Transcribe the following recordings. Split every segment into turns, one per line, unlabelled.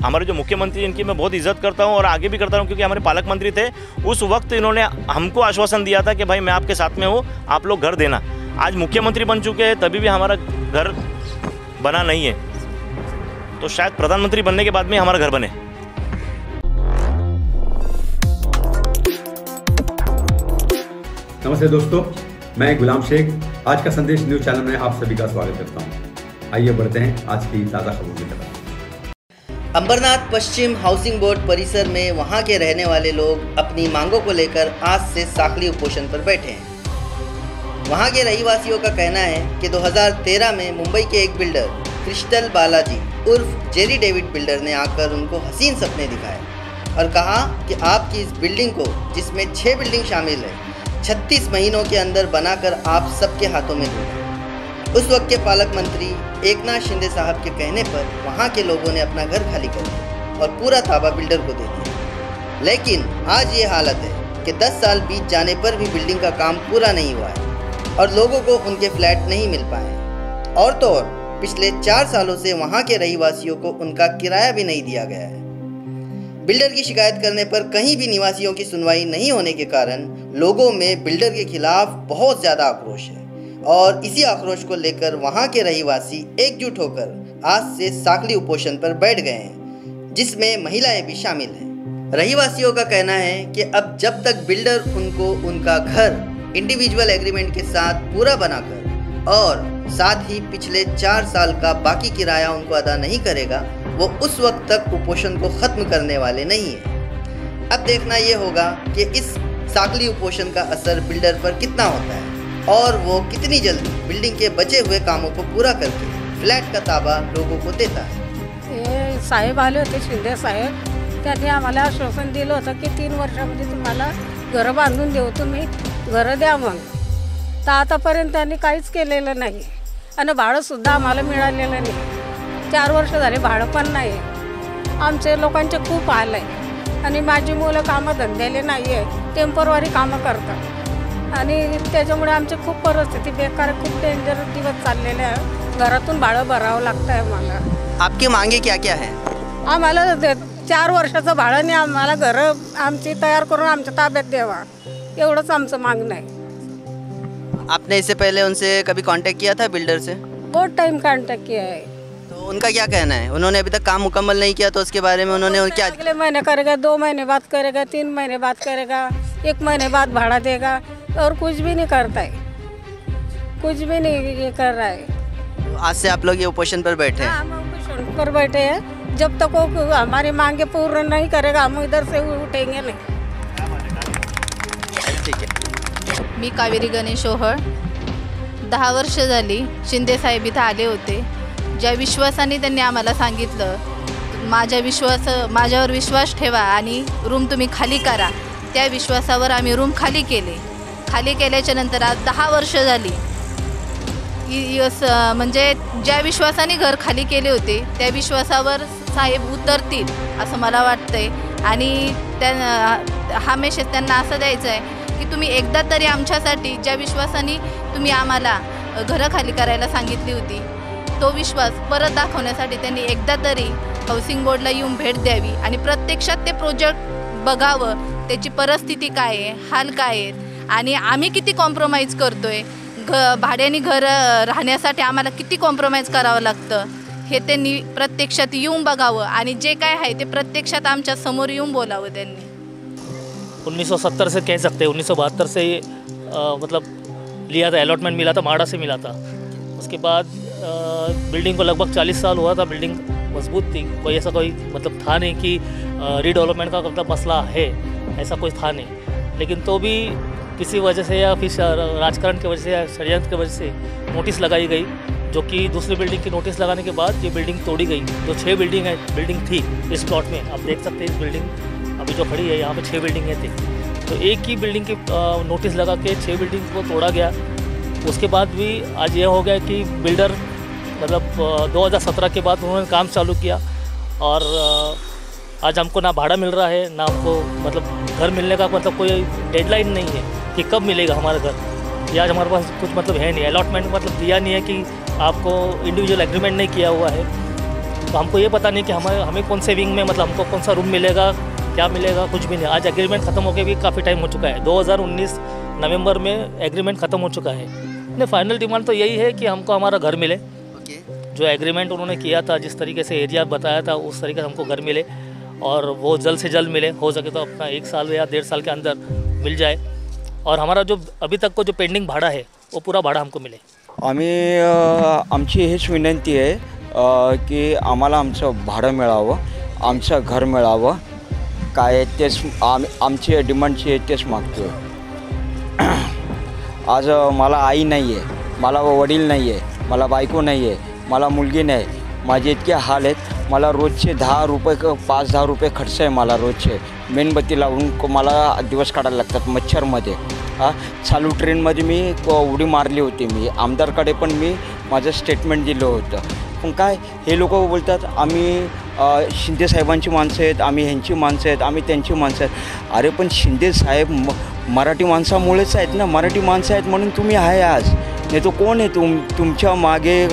हमारे जो मुख्यमंत्री इनकी मैं बहुत इज्जत करता हूँ और आगे भी करता हूँ, क्योंकि हमारे पालक मंत्री थे। उस वक्त इन्होंने हमको आश्वासन दिया था कि भाई मैं आपके साथ में हूँ, आप लोग घर देना। आज मुख्यमंत्री बन चुके हैं, तभी भी हमारा घर बना नहीं है, तो शायद प्रधानमंत्री बनने के बाद में हमारा घर बने।
नमस्ते दोस्तों, मैं गुलाम शेख। आज का संदेश न्यूज चैनल में आप सभी का स्वागत करता हूं। आइए बढ़ते हैं आज की ताज़ा खबरों की तरफ।
अंबरनाथ पश्चिम हाउसिंग बोर्ड परिसर में वहां के रहने वाले लोग अपनी मांगों को लेकर आज से साखली उपोषण पर बैठे हैं। वहां के रहीवासियों का कहना है कि 2013 में मुंबई के एक बिल्डर क्रिस्टल बालाजी उर्फ जेरी डेविड बिल्डर ने आकर उनको हसीन सपने दिखाए और कहा कि आपकी इस बिल्डिंग को, जिसमें 6 बिल्डिंग शामिल है, 36 महीनों के अंदर बनाकर आप सबके हाथों में दूंगा। उस वक्त के पालक मंत्री एकनाथ शिंदे साहब के कहने पर वहां के लोगों ने अपना घर खाली कर दिया और पूरा ताबा बिल्डर को दे दिया। लेकिन आज ये हालत है कि 10 साल बीत जाने पर भी बिल्डिंग का काम पूरा नहीं हुआ है और लोगों को उनके फ्लैट नहीं मिल पाए। और तो और पिछले 4 सालों से वहाँ के रहीवासियों को उनका किराया भी नहीं दिया गया है। बिल्डर की शिकायत करने पर कहीं भी निवासियों की सुनवाई नहीं होने के कारण लोगों में बिल्डर के खिलाफ बहुत ज़्यादा आक्रोश है और इसी आक्रोश को लेकर वहां के रहीवासी एकजुट होकर आज से साखली उपोषण पर बैठ गए हैं, जिसमें महिलाएं भी शामिल हैं। रहीवासियों का कहना है कि अब जब तक बिल्डर उनको उनका घर इंडिविजुअल एग्रीमेंट के साथ पूरा बनाकर और साथ ही पिछले 4 साल का बाकी किराया उनको अदा नहीं करेगा, वो उस वक्त तक उपोषण को खत्म करने वाले नहीं है। अब देखना ये होगा कि इस साखली उपोषण का असर बिल्डर पर कितना होता है और वो कितनी जल्दी बिल्डिंग के बचे हुए कामों को पूरा करके फ्लॅट का ताबा लोगों को देता है।
हे साहेब आले होते, शिंदे साहेब, त्यांनी आम्हाला आश्वासन दिलं होतं की 3 वर्षामध्ये तुम्हाला घरं बांधून देऊ, तुम्ही घरं द्या मग। तर आतापर्यंत त्यांनी काहीच केलेलं नाही आणि भाडंसुद्धा आम्हाला मिळालेलं नाही। 4 वर्ष झाले भाडं पण नाही। आमचे लोकांचे खूप हाल आहे आणि माझी मुलं कामं धंद्याले नाही आहे, टेम्पररी कामं करतात आणि त्याच्यामुळे आमची खूप परिस्थिती बेकार, खूप डेंजर दिवस चाललेले आहे। घरातून भाडं भरावं लागतं आहे मला।
आपकी मांगे क्या क्या है?
आम्हाला 4 वर्षाचं भाडं नाही, आम्हाला घरं आमची तयार करून आमच्या ताब्यात द्यावा, एवढंच आमचं मागणं आहे।
आपने इससे पहले उनसे कभी कांटेक्ट किया था बिल्डर से?
बहुत टाइम कांटेक्ट किया है।
तो उनका क्या कहना है? उन्होंने अभी तक काम मुकम्मल नहीं किया, तो उसके बारे में उन्होंने क्या?
अगले महीने करेगा, 2 महीने बाद करेगा, 3 महीने बाद करेगा, 1 महीने बाद भाड़ा देगा और कुछ भी नहीं करता है, कुछ भी नहीं ये कर रहा है।
तो आज से आप लोग ये उपोषण पर बैठे हैं?
हम उपोषण पर बैठे हैं। जब तक वो हमारी मांगे पूर्ण नहीं करेगा, हम इधर से उठेंगे नहीं।
ठीक है।
मी कावेरी गणेश ओहळ। 10 वर्ष झाली शिंदे साहेब इथं आले होते। ज्या विश्वासाने त्यांनी आम्हाला सांगितलं, माझ्यावर विश्वास ठेवा आणि रूम तुम्ही खाली करा, त्या विश्वासावर आम्ही रूम खाली केले। खाली केल्याच्या नंतर आज 10 वर्ष झाली। म्हणजे ज्या विश्वासाने घर खाली केले होते त्या विश्वासावर साहेब उतरतील असं मला वाटतंय आणि हा मेसेज त्यांना असं द्यायचं आहे की तुम्ही एकदा तरी आमच्यासाठी, ज्या विश्वासाने तुम्ही आम्हाला घरं खाली करायला सांगितली होती, तो विश्वास परत दाखवण्यासाठी त्यांनी एकदा तरी हाऊसिंग बोर्डला येऊन भेट द्यावी आणि प्रत्यक्षात ते प्रोजेक्ट बघावं, त्याची परिस्थिती काय आहे, हाल काय आहेत आणि आम्ही किती कॉम्प्रोमाइज करतोय, भाड्याने घर राहण्यासाठी आम्हाला किती कॉम्प्रोमाइज करावं लागतं, हे त्यांनी प्रत्यक्षात येऊन बघावं आणि जे काय आहे ते प्रत्यक्षात आमच्या समोर येऊन बोलावं त्यांनी।
1970 से कह सकते हैं, 1972 से मतलब लिया था, अलॉटमेंट मिला था, माड़ा से मिला था। उसके बाद बिल्डिंग को लगभग 40 साल हुआ था। बिल्डिंग मजबूत थी, कोई ऐसा कोई मतलब था नहीं कि रीडेवलपमेंट का मतलब मसला है, ऐसा कोई था नहीं। लेकिन तो भी किसी वजह से या फिर राजकारण की वजह से या षड्यंत्र की वजह से नोटिस लगाई गई, जो कि दूसरी बिल्डिंग की नोटिस लगाने के बाद ये बिल्डिंग तोड़ी गई। जो 6 बिल्डिंग थी इस प्लॉट में, आप देख सकते हैं इस बिल्डिंग अभी जो खड़ी है यहाँ पे 6 बिल्डिंगें थी, तो एक ही बिल्डिंग की नोटिस लगा के 6 बिल्डिंग को तोड़ा गया। उसके बाद भी आज ये हो गया कि बिल्डर मतलब 2017 के बाद उन्होंने काम चालू किया और आज हमको ना भाड़ा मिल रहा है, ना हमको मतलब घर मिलने का मतलब कोई डेडलाइन नहीं है कि कब मिलेगा हमारा घर। ये आज हमारे पास कुछ मतलब है नहीं, अलॉटमेंट मतलब दिया नहीं है कि आपको इंडिविजुअल एग्रीमेंट नहीं किया हुआ है। तो हमको ये पता नहीं कि हमें कौन से विंग में, मतलब हमको कौन सा रूम मिलेगा, क्या मिलेगा, कुछ भी नहीं। आज एग्रीमेंट ख़त्म होकर भी काफ़ी टाइम हो चुका है, 2019 नवंबर में एग्रीमेंट ख़त्म हो चुका है। नहीं, फाइनल डिमांड तो यही है कि हमको हमारा घर मिले। जो एग्रीमेंट उन्होंने किया था, जिस तरीके से एरिया बताया था, उस तरीके से हमको घर मिले और वो जल्द से जल्द मिले। हो सके तो अपना 1 साल या 1.5 साल के अंदर मिल जाए और हमारा जो अभी तक को जो पेंडिंग भाड़ा है वो पूरा भाड़ा हमको मिले।
आमची हेच विनंती आहे की आम्हाला आमचं भाडं मिळावं, आमचं घर मिळावं, काय तेच आमची डिमांडची तेच मागतो। आज मला आई नाही आहे, मला वडील नाही आहे, मला बायको नाही आहे, मला मुलगी नाही, माझे इतके हाल आहेत। मला रोजचे 10 रुपये 5-10 रुपये खर्च आहे मला रोजचे। मेणबत्ती लावून मला दिवस काढायला लागतात मच्छरमध्ये। चालू ट्रेनमध्ये मी उडी मारली होती, मी आमदारकडे पण मी माझं स्टेटमेंट दिलं होतं। पण काय हे लोक बोलतात आम्ही शिंदे साहेबांची माणसं आहेत, आम्ही ह्यांची माणसं आहेत, आम्ही त्यांची माणसं आहेत। अरे पण शिंदे साहेब मराठी माणसामुळेच आहेत ना, मराठी माणसं आहेत म्हणून तुम्ही आहे आज, नाही तो कोण आहे तुमच्या मागे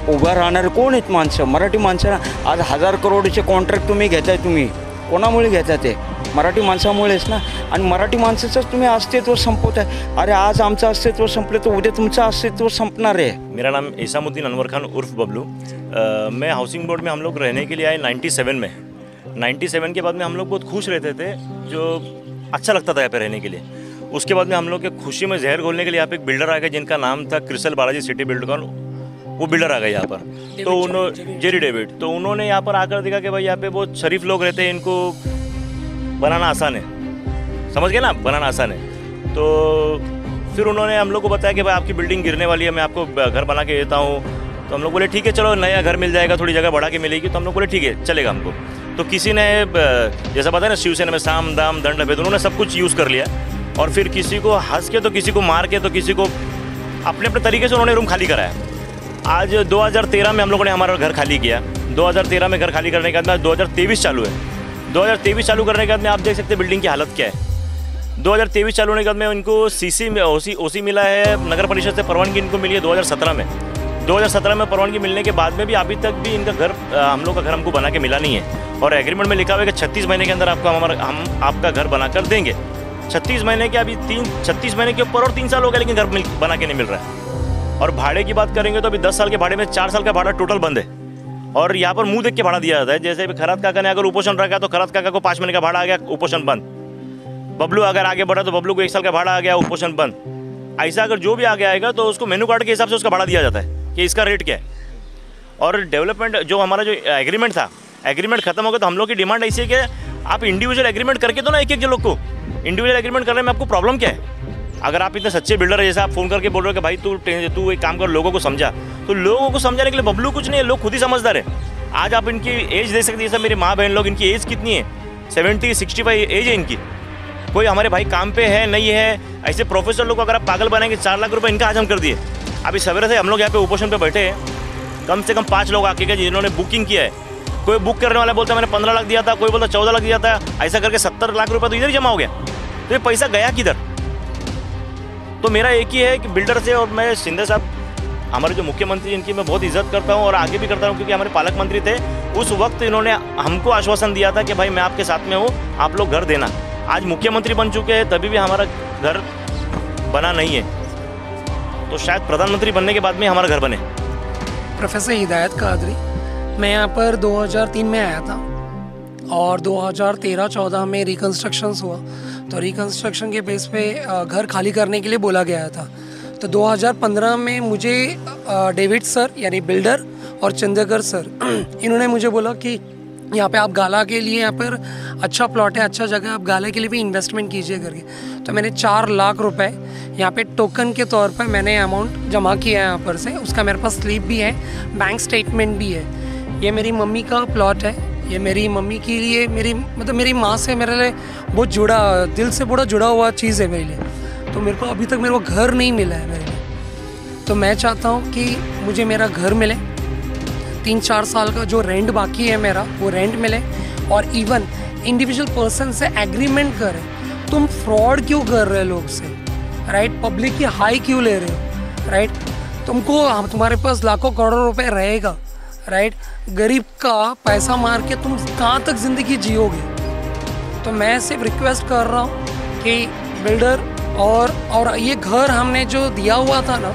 उभं राहणारे कोण आहेत माणसं? मराठी माणसं। आज 1000 करोडचे कॉन्ट्रॅक्ट तुम्ही घेताय, तुम्ही कोणामुळे घेता? ते मराठी माणसामुळेच ना। आणि मराठी माणसाचंच तुम्ही अस्तित्व संपवताय। अरे आज आमचं अस्तित्व संपलं तर उद्या तुमचं अस्तित्व संपणार आहे।
मेरा नाम इसामुद्दीन अनवर खान उर्फ बबलू। मैं हाउसिंग बोर्ड में हम लोग रहने के लिए आए 97 में। 97 के बाद में हम लोग बहुत खुश रहते थे, जो अच्छा लगता था यहाँ पे रहने के लिए। उसके बाद में हम लोग के खुशी में जहर घोलने के लिए यहाँ पे एक बिल्डर आ गया जिनका नाम था क्रिसल बालाजी सिटी बिल्डकॉन। वो बिल्डर आ गए यहाँ पर, तो उन्होंने जेरी डेविड, तो उन्होंने यहाँ पर आकर देखा कि भाई यहाँ पे बहुत शरीफ लोग रहते हैं, इनको बनाना आसान है, समझ गए ना, बनाना आसान है। तो फिर उन्होंने हम लोग को बताया कि भाई आपकी बिल्डिंग गिरने वाली है, मैं आपको घर बना के देता हूँ। तो हम लोग बोले ठीक है, चलो नया घर मिल जाएगा, थोड़ी जगह बढ़ा के मिलेगी। तो हम लोग बोले ठीक है, चलेगा हमको। तो किसी ने जैसा पता है ना, शिवसेना में साम दाम दंड भेद, उन्होंने सब कुछ यूज़ कर लिया और फिर किसी को हंस के, तो किसी को मार के, तो किसी को अपने अपने तरीके से उन्होंने रूम खाली कराया। आज 2013 में हम लोगों ने हमारा घर खाली किया। 2013 में घर खाली करने के बाद 2023 चालू है। 2023 चालू करने के बाद में आप देख सकते हैं बिल्डिंग की हालत क्या है। 2023 चालू होने के बाद में इनको सीसी में ओसी मिला है, नगर परिषद से परवानगी इनको मिली है 2017 में। 2017 में परवानगी मिलने के बाद में भी अभी तक भी इनका घर, हम लोग का घर हमको बना के मिला नहीं है। और एग्रीमेंट में लिखा हुआ है कि 36 महीने के अंदर हम आपका घर बना कर देंगे। 36 महीने के अभी 36 महीने के ऊपर और 3 साल हो गए, लेकिन घर बना के नहीं मिल रहा है। और भाड़े की बात करेंगे तो अभी 10 साल के भाड़े में 4 साल का भाड़ा टोटल बंद है। और यहाँ पर मुंह देख के भाड़ा दिया जाता है। जैसे खरात काका ने अगर उपोषण रखा तो खरात काका को 5 महीने का भाड़ा आ गया, उपोषण बंद। बबलू अगर आगे बढ़ा तो बबलू को 1 साल का भाड़ा आ गया, उपोषण बंद। ऐसा अगर जो भी आगे आएगा तो उसको मेनू कार्ड के हिसाब से उसका भाड़ा दिया जाता है कि इसका रेट क्या है। और डेवलपमेंट जो हमारा जो एग्रीमेंट था, एग्रीमेंट खत्म हो गया, तो हम लोग की डिमांड ऐसी है कि आप इंडिविजुअल एग्रीमेंट करके दो ना, एक लोग को इंडिविजुअल एग्रीमेंट करने में आपको प्रॉब्लम क्या है? अगर आप इतने सच्चे बिल्डर है, जैसे आप फ़ोन करके बोल रहे हो कि भाई तू एक काम कर, लोगों को समझा, तो लोगों को समझाने के लिए बबलू कुछ नहीं है, लोग खुद ही समझदार है। आज आप इनकी एज देख सकते हैं, जैसे मेरी माँ बहन लोग, इनकी एज कितनी है, 70-65 एज है इनकी। कोई हमारे भाई काम पे है नहीं है, ऐसे प्रोफेसर लोग अगर आप पागल बनाएंगे, 4 लाख रुपये इनका आज हम कर दिए। अभी सवेरे से हम लोग यहाँ पे उपोषण पे बैठे हैं, कम से कम 5 लोग आके गए जिन्होंने बुकिंग किया है। कोई बुक करने वाला बोलता मैंने 15 लाख दिया था, कोई बोलता 14 लाख दिया था, ऐसा करके 70 लाख रुपये तो इधर ही जमा हो गया। तो ये पैसा गया किधर? तो मेरा एक ही है कि बिल्डर से, और मैं शिंदे साहब हमारे जो मुख्यमंत्री, इनकी मैं बहुत इज्जत करता हूँ और आगे भी करता हूँ, क्योंकि हमारे पालक मंत्री थे। उस वक्त इन्होंने हमको आश्वासन दिया था कि भाई मैं आपके साथ में हूँ, आप लोग घर देना। आज मुख्यमंत्री बन चुके हैं, तभी भी हमारा घर बना नहीं है, तो शायद प्रधानमंत्री बनने के बाद में हमारा घर बने।
प्रोफेसर हिदायत कादरी, मैं यहाँ पर 2003 में आया था और 2013-14 में रिकन्स्ट्रक्शंस हुआ, तो रिकन्स्ट्रक्शन के बेस पे घर खाली करने के लिए बोला गया था। तो 2015 में मुझे डेविड सर यानी बिल्डर और चंद्रकर सर इन्होंने मुझे बोला कि यहाँ पे आप गाला के लिए, यहाँ पर अच्छा प्लॉट है, अच्छा जगह, आप गाला के लिए भी इन्वेस्टमेंट कीजिए करके। तो मैंने 4 लाख रुपए यहाँ पे टोकन के तौर पर मैंने अमाउंट जमा किया है यहाँ पर से। उसका मेरे पास स्लिप भी है, बैंक स्टेटमेंट भी है। ये मेरी मम्मी का प्लॉट है, ये मेरी मम्मी के लिए, मेरी माँ से मेरे लिए बहुत जुड़ा, दिल से बड़ा जुड़ा हुआ चीज़ है मेरे लिए। तो मेरे को अभी तक मेरे को घर नहीं मिला है मेरे लिए। तो मैं चाहता हूँ कि मुझे मेरा घर मिले, 3-4 साल का जो रेंट बाकी है मेरा वो रेंट मिले, और इवन इंडिविजुअल पर्सन से एग्रीमेंट करें। तुम फ्रॉड क्यों कर रहे हो लोग से, राइट? पब्लिक की हाई क्यों ले रहे हो, राइट? तुम्हारे पास लाखों करोड़ों रुपए रहेगा, राइट। गरीब का पैसा मार के तुम कहाँ तक ज़िंदगी जियोगे? तो मैं सिर्फ रिक्वेस्ट कर रहा हूँ कि बिल्डर और ये घर हमने जो दिया हुआ था ना,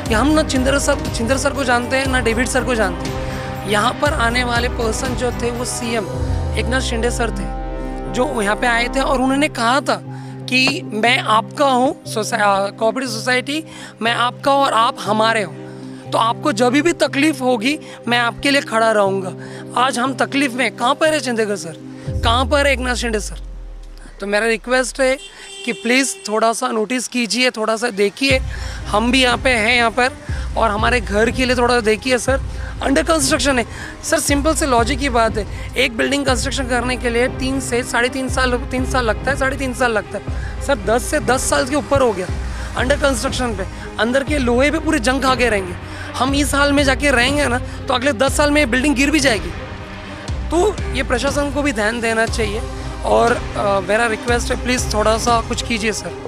ये हम ना चिंदर सर को जानते हैं ना डेविड सर को जानते हैं। यहाँ पर आने वाले पर्सन जो थे वो सीएम एकनाथ शिंदे सर थे, जो यहाँ पे आए थे और उन्होंने कहा था कि मैं आपका हूँ, कोऑपरेटिव सोसाइटी मैं आपका और आप हमारे हो, तो आपको जब भी तकलीफ होगी मैं आपके लिए खड़ा रहूँगा। आज हम तकलीफ में, कहाँ पर है चंदेकर सर, कहाँ पर है एकनाथ शिंदे सर? तो मेरा रिक्वेस्ट है कि प्लीज़ थोड़ा सा नोटिस कीजिए, थोड़ा सा देखिए, हम भी यहाँ पे हैं यहाँ पर, और हमारे घर के लिए थोड़ा देखिए सर। अंडर कंस्ट्रक्शन है सर, सिंपल से लॉजिक की बात है, एक बिल्डिंग कंस्ट्रक्शन करने के लिए 3 से 3.5 साल, 3 साल लगता है, 3.5 साल लगता है सर, 10 से 10 साल के ऊपर हो गया अंडर कंस्ट्रक्शन पे। अंदर के लोहे पे पूरे जंग खा के रहेंगे। हम इस हाल में जाके रहेंगे ना तो अगले 10 साल में बिल्डिंग गिर भी जाएगी। तो ये प्रशासन को भी ध्यान देना चाहिए, और मेरा रिक्वेस्ट है प्लीज़ थोड़ा सा कुछ कीजिए सर।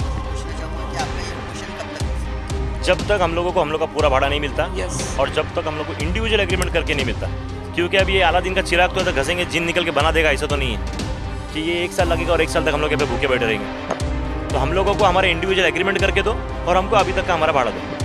जब तक हम लोग का पूरा भाड़ा नहीं मिलता,
यस,
और जब तक हम लोग को इंडिविजुअल एग्रीमेंट करके नहीं मिलता, क्योंकि अभी ये अलादीन का चिराग तो घसेंगे जिन निकल के बना देगा, ऐसा तो नहीं है कि ये 1 साल लगेगा और 1 साल तक हम लोग यहाँ पे भूखे बैठे रहेंगे। तो हम लोगों को हमारे इंडिविजुअल एग्रीमेंट करके दो और हमको अभी तक का हमारा भाड़ा दो।